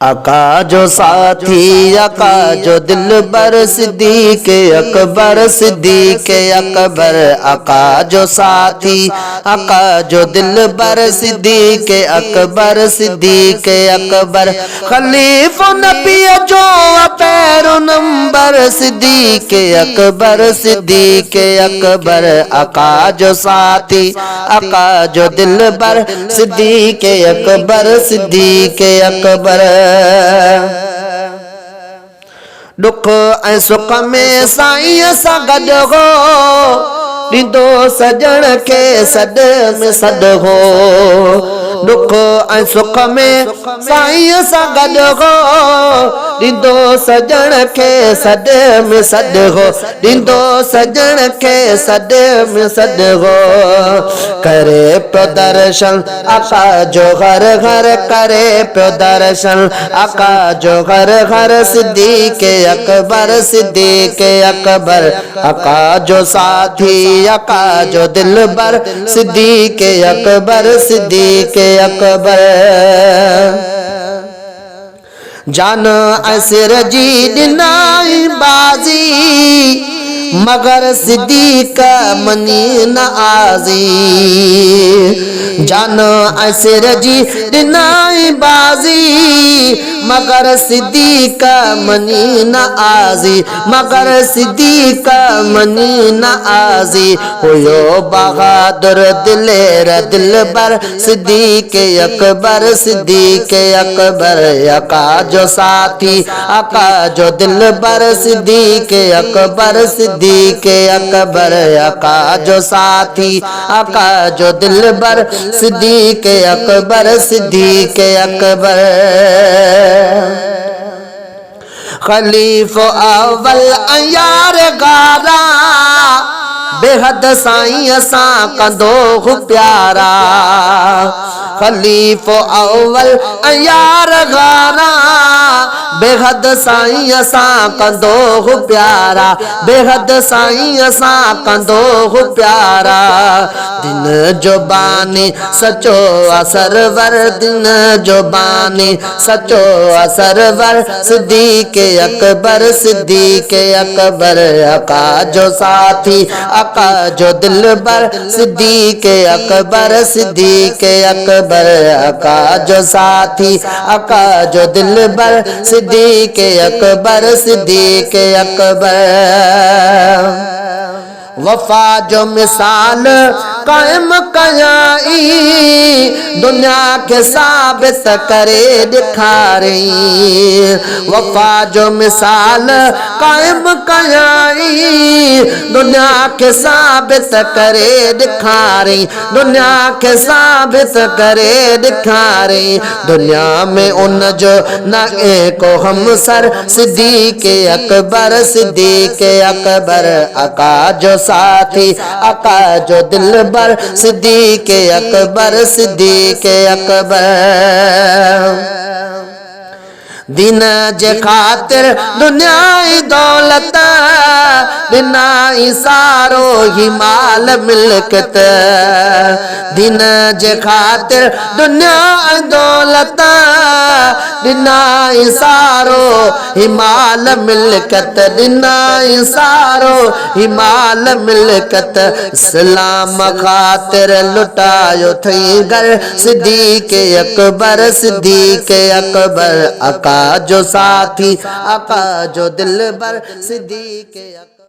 आका जो साथी, आका जो दिलबर, सिद्दीक़ अकबर, सिद्दीक़ अकबर। आका जो साथी, आका जो दिलबर, सिद्दीक़ अकबर, सिद्दीक़ अकबर। खलीफा नबी जो पैरो नंबर, सिद्दीक़ अकबर, सिद्दीक़ अकबर। आका जो साथी, आका जो दिलबर, सिद्दीक़ अकबर, सिद्दीक़ अकबर। दुख ऐं सुख में साईं सां गॾु हो, ॾींदो सजण खे सॾ में सॾ हो। दुख ऐं सुख में साईं सां गॾु हो, ॾींदो सजण खे सॾ में सॾ हो, ॾींदो सजण खे सॾ में सॾ हो। करे पियो दर्शन आका जो हर हर, करे पियो दर्शन आका जो हर हर। सिद्दीक़ अकबर, सिद्दीक़ अकबर। आका जो साथी, आका जो दिलबर, सिद्दीक़ अकबर, सिद्दीक़ अकबर। जान ऐं सिर जी ॾिनाई बाज़ी, मगर सिद्दीक़ मनी न आज़ी। जान ऐं सिर जी ॾिनाई बाज़ी, मगर सिद्दीक़ मनी न आज़ी, मगर सिद्दीक़ मनी न आज़ी। हुयो बहादुर दिलेर दिलबर, सिद्दीक़ अकबर, सिद्दीक़ अकबर। आका जो साथी, आका जो दिलबर, सिद्दीक़ अकबर, सिद्दीक़ अकबर। आका जो साथी, आका जो दिलबर, सिद्दीक़ अकबर, सिद्दीक़ अकबर। खलीफो अव्वल यार गारा, बेहद साईं सां कंदो हु प्यारा। खलीफो अव्वल यार गारा, बेहद साईं सां कंदो हु प्यारा, बेहद साईं सां कंदो हु प्यारा। दिन जो बानी सचो असरवर, दिन जो बानी सचो असरवर। सिद्दीक़ अकबर, सिद्दीक़ अकबर। आका जो साथी, आका जो दिलबर, सिद्दीक़ अकबर, सिद्दीक़ अकबर। आका जो साथी, आका जो दिलबर, सिद्दीक़ अकबर, सिद्दीक़ अकबर। वफा जो मिसाल कायम कयाई, दुनिया के साबित करे ॾेखारई। वफा जो मिसाल कायम कयाई, दुनिया के साबित करे ॾेखारई, दुनिया के साबित करे ॾेखारई। दुनिया में उन जो न को हमसर, सिद्दीक़ अकबर, सिद्दीक़ अकबर। आका जो साथी, आका जो दिलबर, सिद्दीक़ अकबर, सिद्दीक़ अकबर। दिन जे खातिर दुनियाई दौलत, ॾिनाई सारो ही माल मिल्कत। दिन जे खातिर दुनिया दौलत, ॾिनाई सारो ही माल मिल्कत, ॾिनाई सारो ही माल मिल्कत। इस्लाम खातिर लुटायो थई घर, सिद्दीक़ अकबर, सिद्दीक़ अकबर। आका जो साथी, आका जो दिलबर, सिद्दीक़ अकबर।